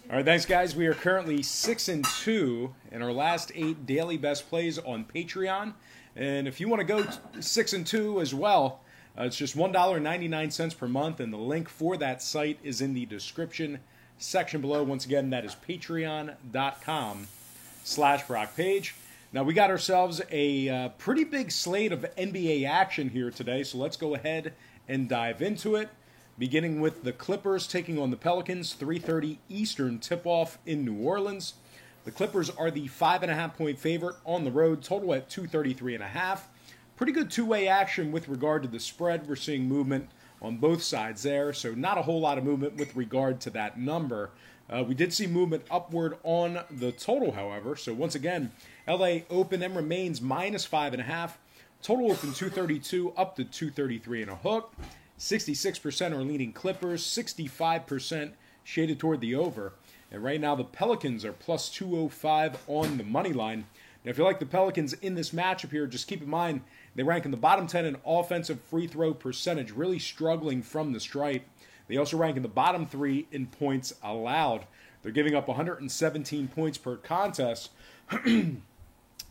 All right, thanks, guys. We are currently 6-2 in our last 8 daily best plays on Patreon. And if you want to go 6-2 as well, it's just $1.99 per month, and the link for that site is in the description section below. Once again, that is patreon.com/BrockPage. Now, we got ourselves a pretty big slate of NBA action here today, so let's go ahead and dive into it. Beginning with the Clippers taking on the Pelicans, 3:30 Eastern tip-off in New Orleans. The Clippers are the 5.5-point favorite on the road, total at 233.5. Pretty good two-way action with regard to the spread. We're seeing movement on both sides there, so not a whole lot of movement with regard to that number. We did see movement upward on the total, however. So once again, LA open and remains minus 5.5. Total open 232 up to 233 and a hook. 66% are leaning Clippers, 65% shaded toward the over. And right now the Pelicans are plus 205 on the money line. Now if you like the Pelicans in this matchup here, just keep in mind they rank in the bottom 10 in offensive free throw percentage, really struggling from the stripe. They also rank in the bottom 3 in points allowed. They're giving up 117 points per contest.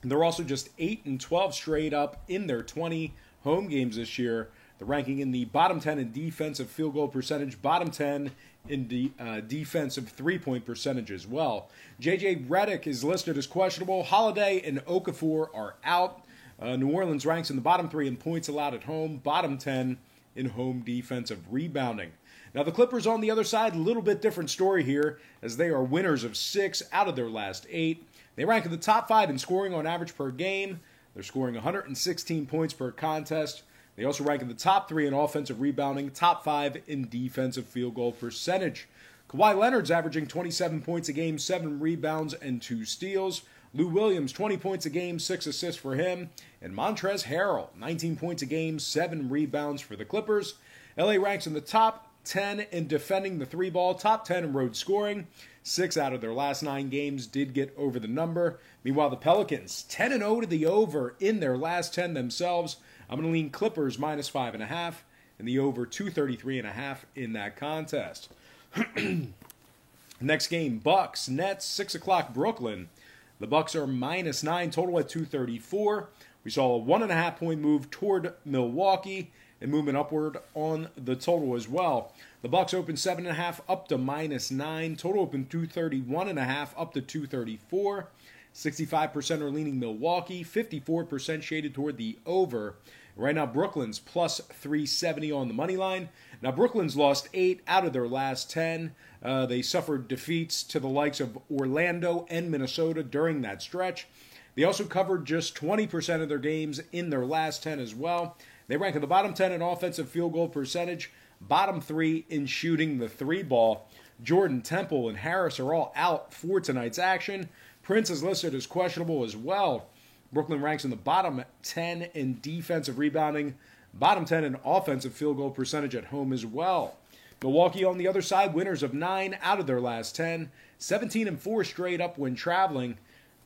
They're also just 8-12 straight up in their 20 home games this year. They're ranking in the bottom 10 in defensive field goal percentage, bottom 10 in defensive three-point percentage as well. J.J. Redick is listed as questionable. Holiday and Okafor are out. New Orleans ranks in the bottom 3 in points allowed at home, bottom 10 in home defensive rebounding. Now the Clippers on the other side, a little bit different story here, as they are winners of 6 out of their last 8. They rank in the top 5 in scoring on average per game. They're scoring 116 points per contest. They also rank in the top 3 in offensive rebounding, top 5 in defensive field goal percentage. Kawhi Leonard's averaging 27 points a game, 7 rebounds, and 2 steals. Lou Williams, 20 points a game, 6 assists for him. And Montrezl Harrell, 19 points a game, 7 rebounds for the Clippers. LA ranks in the top 10 in defending the 3-ball, top 10 in road scoring. 6 out of their last 9 games did get over the number. Meanwhile, the Pelicans, 10-0 to the over in their last 10 themselves. I'm going to lean Clippers minus 5.5 and the over 233.5 in that contest. Next game, Bucks, Nets, 6 o'clock Brooklyn. The Bucks are minus 9, total at 234. We saw a 1.5-point move toward Milwaukee and movement upward on the total as well. The Bucks open 7.5 up to minus 9. Total open 231.5 up to 234. 65% are leaning Milwaukee. 54% shaded toward the over. Right now, Brooklyn's plus 370 on the money line. Now, Brooklyn's lost 8 out of their last 10. They suffered defeats to the likes of Orlando and Minnesota during that stretch. They also covered just 20% of their games in their last 10 as well. They rank in the bottom 10 in offensive field goal percentage, bottom 3 in shooting the 3-ball. Jordan, Temple, and Harris are all out for tonight's action. Prince is listed as questionable as well. Brooklyn ranks in the bottom 10 in defensive rebounding, bottom 10 in offensive field goal percentage at home as well. Milwaukee on the other side, winners of 9 out of their last 10, 17-4 straight up when traveling.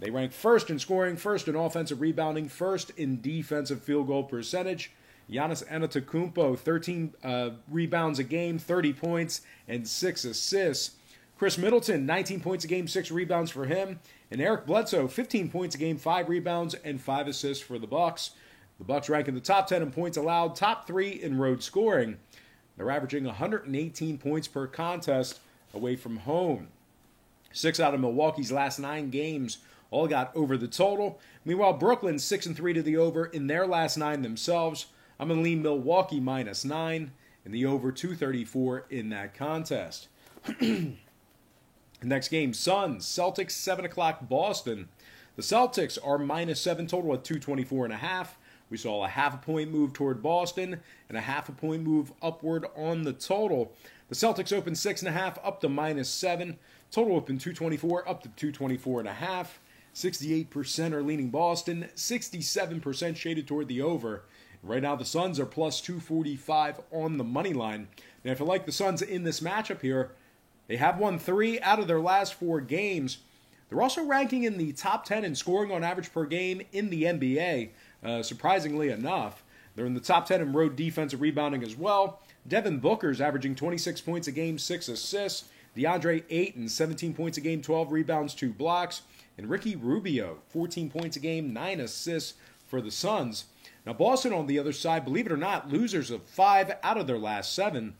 They rank first in scoring, first in offensive rebounding, first in defensive field goal percentage. Giannis Antetokounmpo, 13 rebounds a game, 30 points, and 6 assists. Chris Middleton, 19 points a game, 6 rebounds for him. And Eric Bledsoe, 15 points a game, 5 rebounds, and 5 assists for the Bucks. The Bucks rank in the top 10 in points allowed, top 3 in road scoring. They're averaging 118 points per contest away from home. 6 out of Milwaukee's last 9 games all got over the total. Meanwhile, Brooklyn 6-3 to the over in their last 9 themselves. I'm going to lean Milwaukee minus 9 and the over 234 in that contest. Next game, Suns, Celtics, 7 o'clock Boston. The Celtics are minus 7, total at 224.5. We saw a 0.5-point move toward Boston and a 0.5-point move upward on the total. The Celtics open 6.5 up to minus 7. Total open 224 up to 224.5. 68% are leaning Boston, 67% shaded toward the over. Right now, the Suns are plus 245 on the money line. Now, if you like the Suns in this matchup here, they have won 3 out of their last 4 games. They're also ranking in the top 10 in scoring on average per game in the NBA, surprisingly enough. They're in the top 10 in road defensive rebounding as well. Devin Booker's averaging 26 points a game, 6 assists. DeAndre Ayton, 17 points a game, 12 rebounds, 2 blocks. And Ricky Rubio, 14 points a game, 9 assists for the Suns. Now, Boston on the other side, believe it or not, losers of 5 out of their last 7.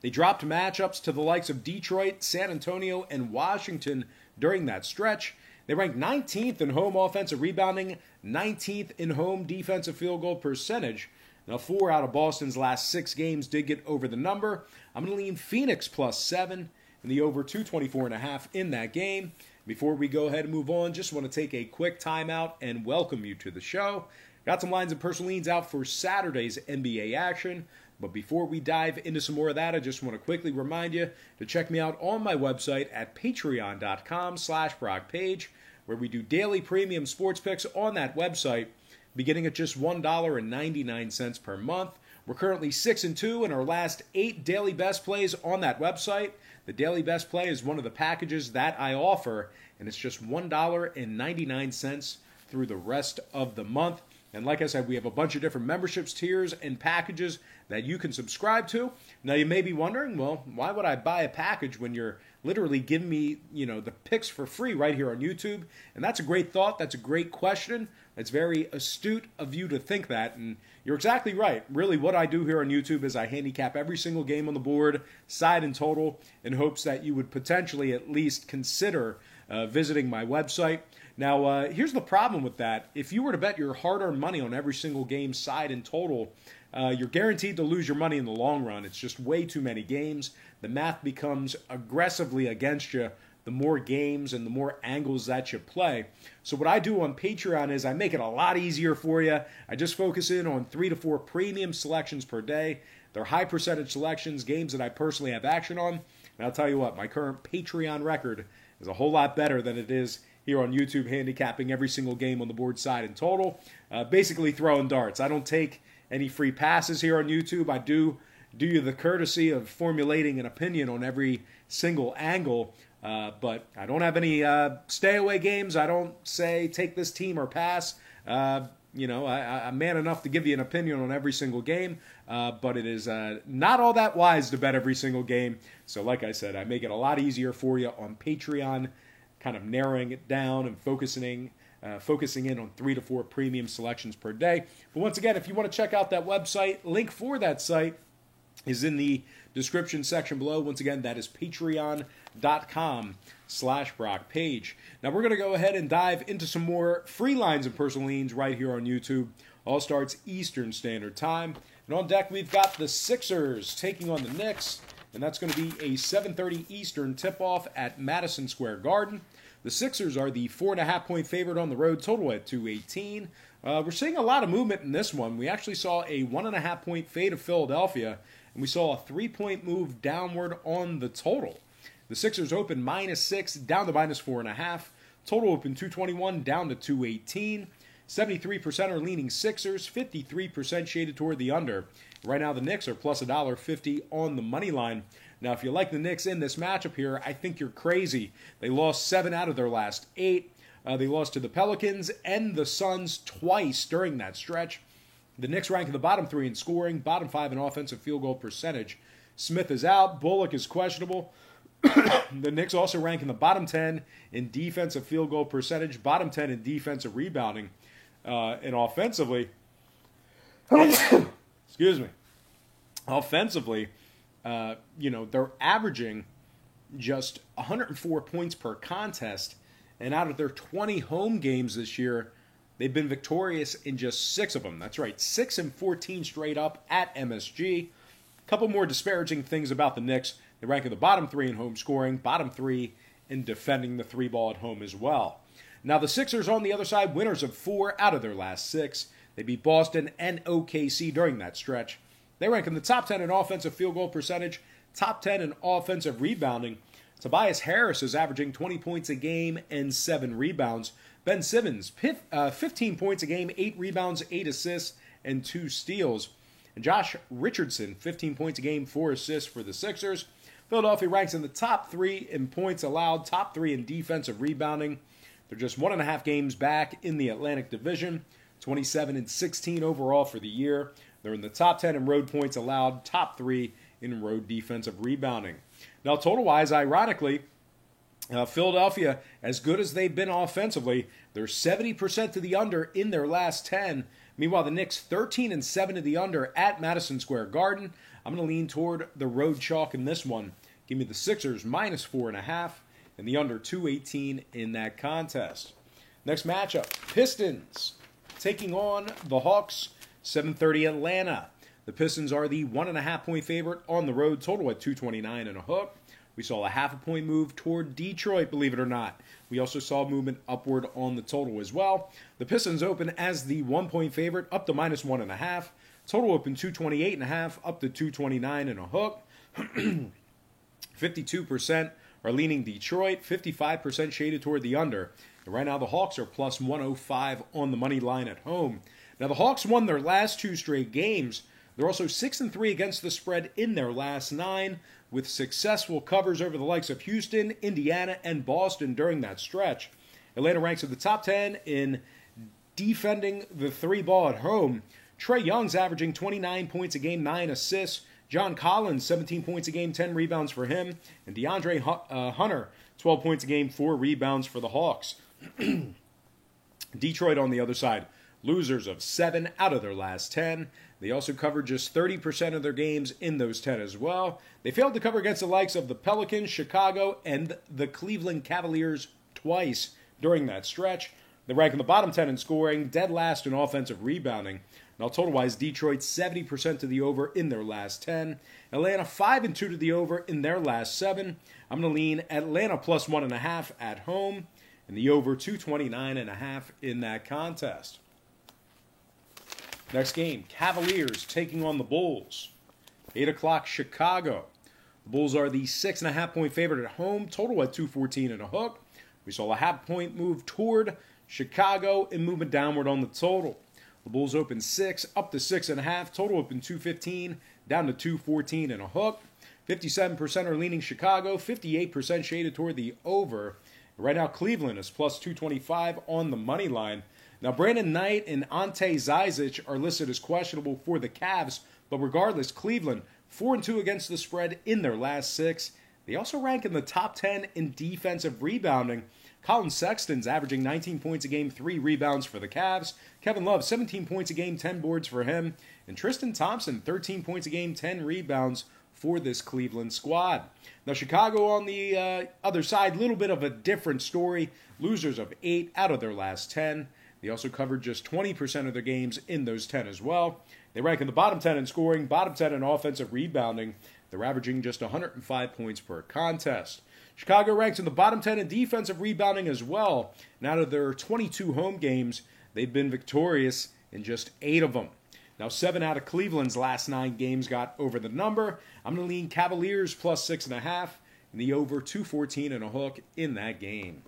They dropped matchups to the likes of Detroit, San Antonio, and Washington during that stretch. They ranked 19th in home offensive rebounding, 19th in home defensive field goal percentage. Now, 4 out of Boston's last 6 games did get over the number. I'm going to lean Phoenix plus 7 and the over 224.5 in that game. Before we go ahead and move on, just want to take a quick timeout and welcome you to the show. Got some lines and personal leans out for Saturday's NBA action. But before we dive into some more of that, I just want to quickly remind you to check me out on my website at patreon.com/BrockPage, where we do daily premium sports picks on that website, beginning at just $1.99 per month. We're currently 6-2 in our last 8 daily best plays on that website. The daily best play is one of the packages that I offer, and it's just $1.99 through the rest of the month. And like I said, we have a bunch of different memberships, tiers, and packages that you can subscribe to. Now, you may be wondering, well, why would I buy a package when you're literally giving me, the picks for free right here on YouTube? And that's a great thought. That's a great question. It's very astute of you to think that. And you're exactly right. Really, what I do here on YouTube is I handicap every single game on the board, side and total, in hopes that you would potentially at least consider visiting my website. Now, here's the problem with that. If you were to bet your hard-earned money on every single game, side and total, you're guaranteed to lose your money in the long run. It's just way too many games. The math becomes aggressively against you the more games and the more angles that you play. So what I do on Patreon is I make it a lot easier for you. I just focus in on 3 to 4 premium selections per day. They're high percentage selections, games that I personally have action on. And I'll tell you what, my current Patreon record is a whole lot better than it is here on YouTube, handicapping every single game on the board, side and total. Basically throwing darts. I don't take any free passes here on YouTube. I do you the courtesy of formulating an opinion on every single angle, but I don't have any stay away games. I don't say take this team or pass. I'm man enough to give you an opinion on every single game, but it is not all that wise to bet every single game. So like I said, I make it a lot easier for you on Patreon, kind of narrowing it down and focusing in on 3 to 4 premium selections per day. But once again, if you want to check out that website, link for that site is in the description section below. Once again, that is patreon.com/BrockPage. Now we're going to go ahead and dive into some more free lines and personal leans right here on YouTube. All starts Eastern Standard Time. And on deck, we've got the Sixers taking on the Knicks. And that's going to be a 7:30 Eastern tip-off at Madison Square Garden. The Sixers are the 4.5-point favorite on the road, total at 218. We're seeing a lot of movement in this one. We actually saw a 1.5-point fade of Philadelphia, and we saw a 3-point move downward on the total. The Sixers opened -6, down to -4.5. Total opened 221, down to 218. 73% are leaning Sixers, 53% shaded toward the under. Right now, the Knicks are plus $1.50 on the money line. Now, if you like the Knicks in this matchup here, I think you're crazy. They lost 7 out of their last 8. They lost to the Pelicans and the Suns twice during that stretch. The Knicks rank in the bottom 3 in scoring, bottom 5 in offensive field goal percentage. Smith is out. Bullock is questionable. The Knicks also rank in the bottom 10 in defensive field goal percentage, bottom 10 in defensive rebounding. And offensively, excuse me, offensively, they're averaging just 104 points per contest, and out of their 20 home games this year, they've been victorious in just 6 of them. That's right, 6-14 straight up at MSG. A couple more disparaging things about the Knicks. They rank in the bottom 3 in home scoring, bottom 3 in defending the 3 ball at home as well. Now, the Sixers on the other side, winners of 4 out of their last 6. They beat Boston and OKC during that stretch. They rank in the top 10 in offensive field goal percentage, top 10 in offensive rebounding. Tobias Harris is averaging 20 points a game and 7 rebounds. Ben Simmons, 15 points a game, 8 rebounds, 8 assists, and 2 steals. And Josh Richardson, 15 points a game, 4 assists for the Sixers. Philadelphia ranks in the top 3 in points allowed, top 3 in defensive rebounding. They're just 1.5 games back in the Atlantic Division, 27-16 overall for the year. They're in the top 10 in road points allowed, top 3 in road defensive rebounding. Now, total-wise, ironically, Philadelphia, as good as they've been offensively, they're 70% to the under in their last 10. Meanwhile, the Knicks 13-7 to the under at Madison Square Garden. I'm going to lean toward the road chalk in this one. Give me the Sixers minus 4.5 and the under 218 in that contest. Next matchup, Pistons taking on the Hawks, 7:30 Atlanta. The Pistons are the 1.5-point favorite on the road, total at 229.5. We saw a 0.5-point move toward Detroit, believe it or not. We also saw movement upward on the total as well. The Pistons open as the 1-point favorite, up to minus 1.5. Total open 228.5, up to 229.5. 52% are leaning Detroit, 55% shaded toward the under. And right now the Hawks are plus 105 on the money line at home. Now the Hawks won their last 2 straight games. They're also 6-3 against the spread in their last 9, with successful covers over the likes of Houston, Indiana, and Boston during that stretch. Atlanta ranks at the top 10 in defending the 3-ball at home. Trae Young's averaging 29 points a game, 9 assists. John Collins, 17 points a game, 10 rebounds for him. And DeAndre Hunter, 12 points a game, 4 rebounds for the Hawks. Detroit on the other side, losers of 7 out of their last 10. They also covered just 30% of their games in those 10 as well. They failed to cover against the likes of the Pelicans, Chicago, and the Cleveland Cavaliers twice during that stretch. They rank in the bottom 10 in scoring, dead last in offensive rebounding. Now, total-wise, Detroit 70% to the over in their last 10. Atlanta 5-2 to the over in their last 7. I'm going to lean Atlanta plus 1.5 at home, and the over 229.5 in that contest. Next game, Cavaliers taking on the Bulls. 8 o'clock, Chicago. The Bulls are the 6.5-point favorite at home, total at 214.5. We saw a 0.5-point move toward Chicago and movement downward on the total. The Bulls open 6, up to 6.5. Total open 215, down to 214.5. 57% are leaning Chicago, 58% shaded toward the over. Right now, Cleveland is plus 225 on the money line. Now, Brandon Knight and Ante Zizic are listed as questionable for the Cavs, but regardless, Cleveland 4-2 against the spread in their last 6. They also rank in the top 10 in defensive rebounding. Colin Sexton's averaging 19 points a game, 3 rebounds for the Cavs. Kevin Love, 17 points a game, 10 boards for him. And Tristan Thompson, 13 points a game, 10 rebounds for this Cleveland squad. Now, Chicago on the other side, a little bit of a different story. Losers of 8 out of their last 10. They also covered just 20% of their games in those 10 as well. They rank in the bottom 10 in scoring, bottom 10 in offensive rebounding. They're averaging just 105 points per contest. Chicago ranks in the bottom 10 in defensive rebounding as well. And out of their 22 home games, they've been victorious in just 8 of them. Now, 7 out of Cleveland's last 9 games got over the number. I'm going to lean Cavaliers plus 6.5 and the over 214.5 in that game.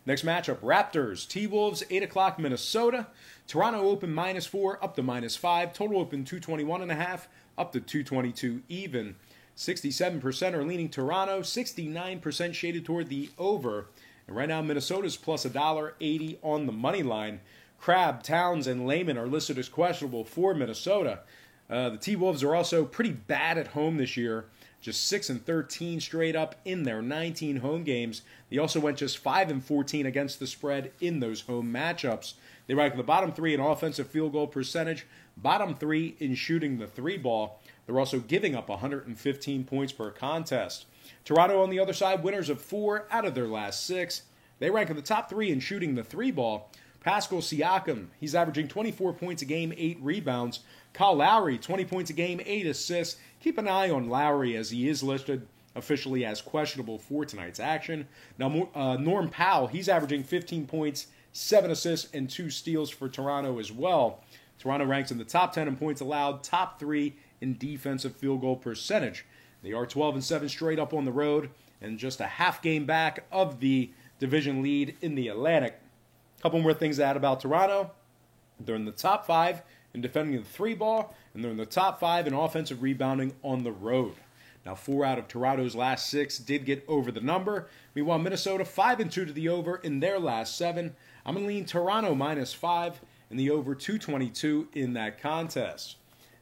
Next matchup, Raptors, T-Wolves, 8 o'clock, Minnesota. Toronto open -4, up to -5. Total open 221.5, up to 222 even. 67% are leaning Toronto, 69% shaded toward the over. And right now, Minnesota's plus $1.80 on the money line. Crabbe, Towns, and Layman are listed as questionable for Minnesota. The T-Wolves are also pretty bad at home this year. Just 6-13 straight up in their 19 home games. They also went just 5-14 against the spread in those home matchups. They rank in the bottom 3 in offensive field goal percentage, bottom 3 in shooting the 3-ball. They're also giving up 115 points per contest. Toronto on the other side, winners of 4 out of their last 6. They rank in the top 3 in shooting the 3-ball. Pascal Siakam, he's averaging 24 points a game, 8 rebounds. Kyle Lowry, 20 points a game, 8 assists. Keep an eye on Lowry as he is listed officially as questionable for tonight's action. Now, Norm Powell, he's averaging 15 points, 7 assists, and 2 steals for Toronto as well. Toronto ranks in the top 10 in points allowed, top 3 in defensive field goal percentage. They are 12-7 straight up on the road and just a half game back of the division lead in the Atlantic. A couple more things to add about Toronto. They're in the top 5 in defending the 3-ball, and they're in the top 5 in offensive rebounding on the road. Now, 4 out of Toronto's last 6 did get over the number. Meanwhile, Minnesota 5-2 to the over in their last 7. I'm going to lean Toronto -5 and the over 222 in that contest.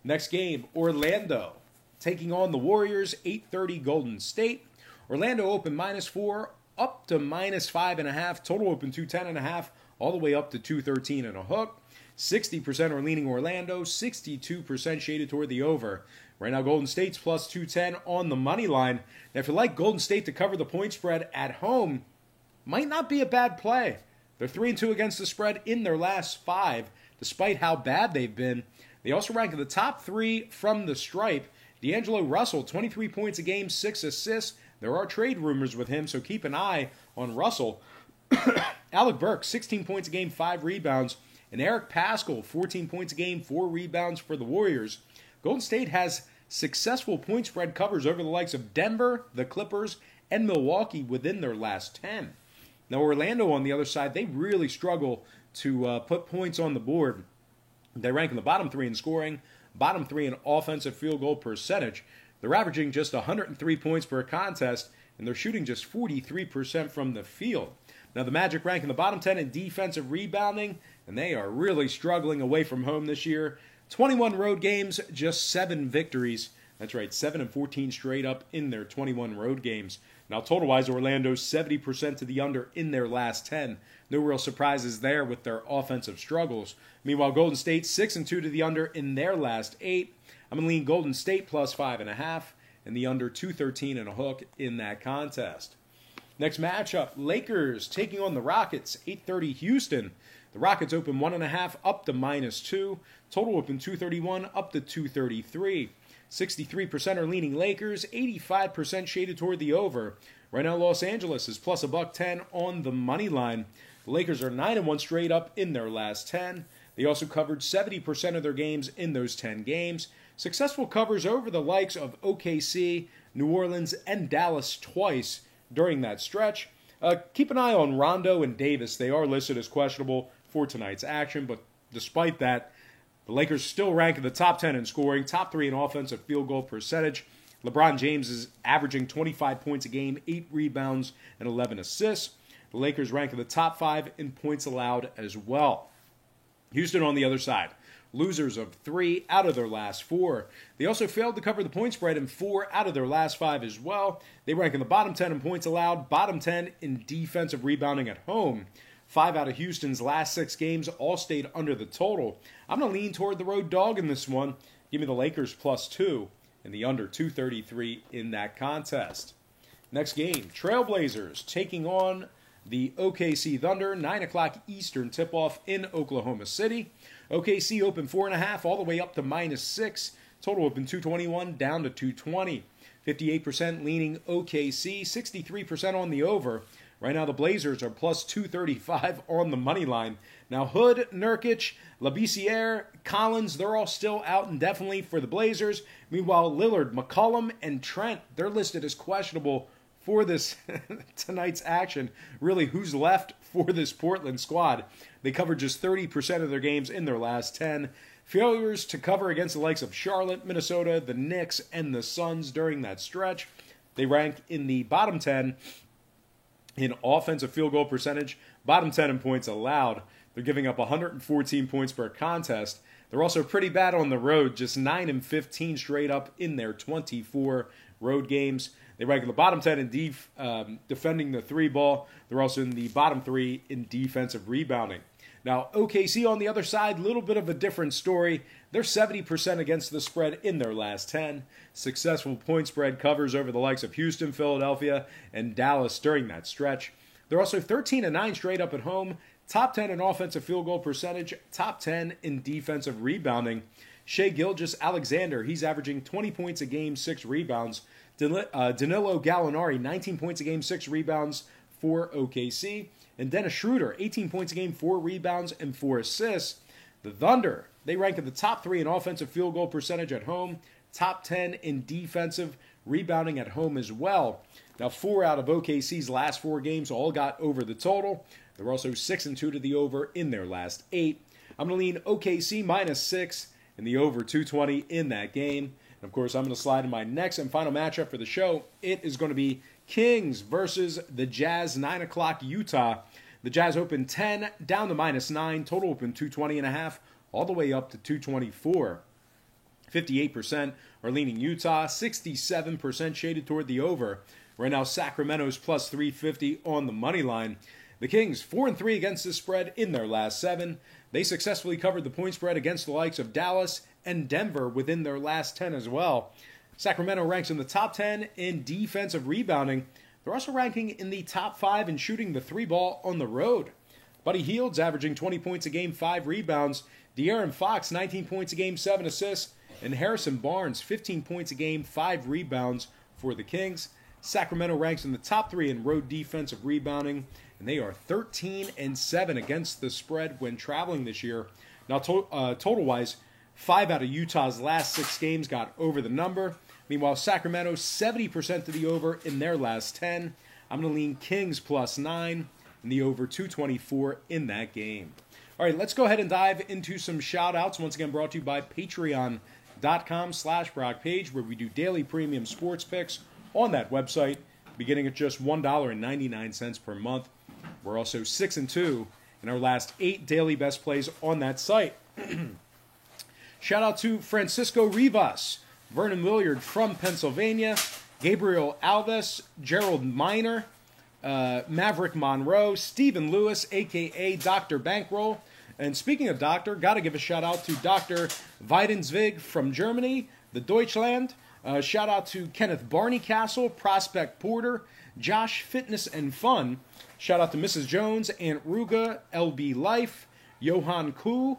Next game, Orlando taking on the Warriors, 8:30 Golden State. Orlando open -4 up to -5.5. Total open 210.5 all the way up to 213 and a hook. 60% are leaning Orlando, 62% shaded toward the over. Right now, Golden State's plus 210 on the money line. Now, if you like Golden State to cover the point spread at home, might not be a bad play. They're 3-2 against the spread in their last 5, despite how bad they've been. They also rank in the top 3 from the stripe. D'Angelo Russell, 23 points a game, 6 assists. There are trade rumors with him, so keep an eye on Russell. Alec Burks, 16 points a game, 5 rebounds. And Eric Paschall, 14 points a game, 4 rebounds for the Warriors. Golden State has successful point spread covers over the likes of Denver, the Clippers, and Milwaukee within their last 10. Now, Orlando, on the other side, they really struggle to put points on the board. They rank in the bottom 3 in scoring, bottom 3 in offensive field goal percentage. They're averaging just 103 points per contest, and they're shooting just 43% from the field. Now, the Magic rank in the bottom 10 in defensive rebounding, and they are really struggling away from home this year. 21 road games, just 7 victories. That's right, 7-14 straight up in their 21 road games. Now, total-wise, Orlando's 70% to the under in their last 10. No real surprises there with their offensive struggles. Meanwhile, Golden State 6-2 to the under in their last 8. I'm going to lean Golden State plus 5.5 and the under 213 and a hook in that contest. Next matchup, Lakers taking on the Rockets, 8:30 Houston. The Rockets open 1.5 up to -2. Total open 231 up to 233. 63% are leaning Lakers, 85% shaded toward the over. Right now, Los Angeles is plus $1.10 on the money line. The Lakers are 9-1 straight up in their last 10. They also covered 70% of their games in those 10 games. Successful covers over the likes of OKC, New Orleans, and Dallas twice during that stretch. Keep an eye on Rondo and Davis. They are listed as questionable for tonight's action, but despite that, the Lakers still rank in the top 10 in scoring, top 3 in offensive field goal percentage. LeBron James is averaging 25 points a game, 8 rebounds, and 11 assists. The Lakers rank in the top 5 in points allowed as well. Houston on the other side, losers of 3 out of their last 4. They also failed to cover the point spread in 4 out of their last 5 as well. They rank in the bottom 10 in points allowed, bottom 10 in defensive rebounding at home. 5 out of Houston's last 6 games all stayed under the total. I'm going to lean toward the road dog in this one. Give me the Lakers plus 2 and the under 233 in that contest. Next game, Trailblazers taking on the OKC Thunder, 9 o'clock Eastern tip-off in Oklahoma City. OKC open 4.5 all the way up to -6. Total open 221 down to 220. 58% leaning OKC, 63% on the over. Right now, the Blazers are plus 235 on the money line. Now, Hood, Nurkic, Labissiere, Collins, they're all still out indefinitely for the Blazers. Meanwhile, Lillard, McCollum, and Trent, they're listed as questionable for this tonight's action. Really, who's left for this Portland squad? They covered just 30% of their games in their last 10. Failures to cover against the likes of Charlotte, Minnesota, the Knicks, and the Suns during that stretch. They rank in the bottom 10 in offensive field goal percentage, bottom 10 in points allowed. They're giving up 114 points per contest. They're also pretty bad on the road, just 9-15 straight up in their 24 road games. They rank in the bottom 10 in defending the 3 ball. They're also in the bottom 3 in defensive rebounding. Now, OKC on the other side, a little bit of a different story. They're 70% against the spread in their last 10. Successful point spread covers over the likes of Houston, Philadelphia, and Dallas during that stretch. They're also 13-9 straight up at home, top 10 in offensive field goal percentage, top 10 in defensive rebounding. Shai Gilgeous-Alexander, he's averaging 20 points a game, 6 rebounds. Danilo Gallinari, 19 points a game, 6 rebounds for OKC. And Dennis Schroeder, 18 points a game, 4 rebounds, and 4 assists. The Thunder, they rank in the top 3 in offensive field goal percentage at home, top 10 in defensive rebounding at home as well. Now, 4 out of OKC's last 4 games all got over the total. They're also 6-2 to the over in their last 8. I'm going to lean OKC -6 and the over 220 in that game. And, of course, I'm going to slide in my next and final matchup for the show. It is going to be Kings versus the Jazz, 9 o'clock Utah. The Jazz open 10 down to -9. Total open 220.5 all the way up to 224. 58% are leaning Utah, 67% shaded toward the over. Right now, Sacramento's plus 350 on the money line. The Kings, 4-3 against the spread in their last 7. They successfully covered the point spread against the likes of Dallas and Denver within their last 10 as well. Sacramento ranks in the top 10 in defensive rebounding. They're also ranking in the top 5 in shooting the 3-ball on the road. Buddy Hield's averaging 20 points a game, 5 rebounds. De'Aaron Fox, 19 points a game, 7 assists. And Harrison Barnes, 15 points a game, 5 rebounds for the Kings. Sacramento ranks in the top 3 in road defensive rebounding, and they are 13-7 against the spread when traveling this year. Now, total-wise, 5 out of Utah's last 6 games got over the number. Meanwhile, Sacramento, 70% to the over in their last 10. I'm going to lean Kings plus 9 and the over 224 in that game. All right, let's go ahead and dive into some shout-outs. Once again, brought to you by Patreon.com/BrockPage, where we do daily premium sports picks on that website, beginning at just $1.99 per month. We're also 6-2 in our last 8 daily best plays on that site. Shout out to Francisco Rivas, Vernon Williard from Pennsylvania, Gabriel Alves, Gerald Miner, Maverick Monroe, Stephen Lewis, a.k.a. Dr. Bankroll. And speaking of doctor, got to give a shout out to Dr. Weidenzwig from Germany, the Deutschland. Shout out to Kenneth Barneycastle, Prospect Porter, Josh Fitness and Fun. Shout out to Mrs. Jones, Aunt Ruga, LB Life, Johan Koo,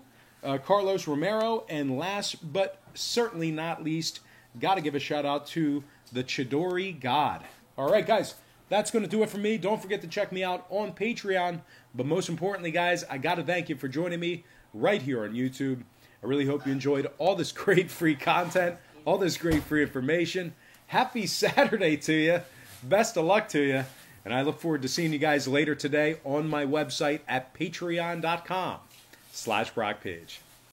Carlos Romero, and last but certainly not least, got to give a shout out to the Chidori God. All right, guys, that's going to do it for me. Don't forget to check me out on Patreon. But most importantly, guys, I got to thank you for joining me right here on YouTube. I really hope you enjoyed all this great free content, all this great free information. Happy Saturday to you. Best of luck to you. And I look forward to seeing you guys later today on my website at patreon.com/BrockPage.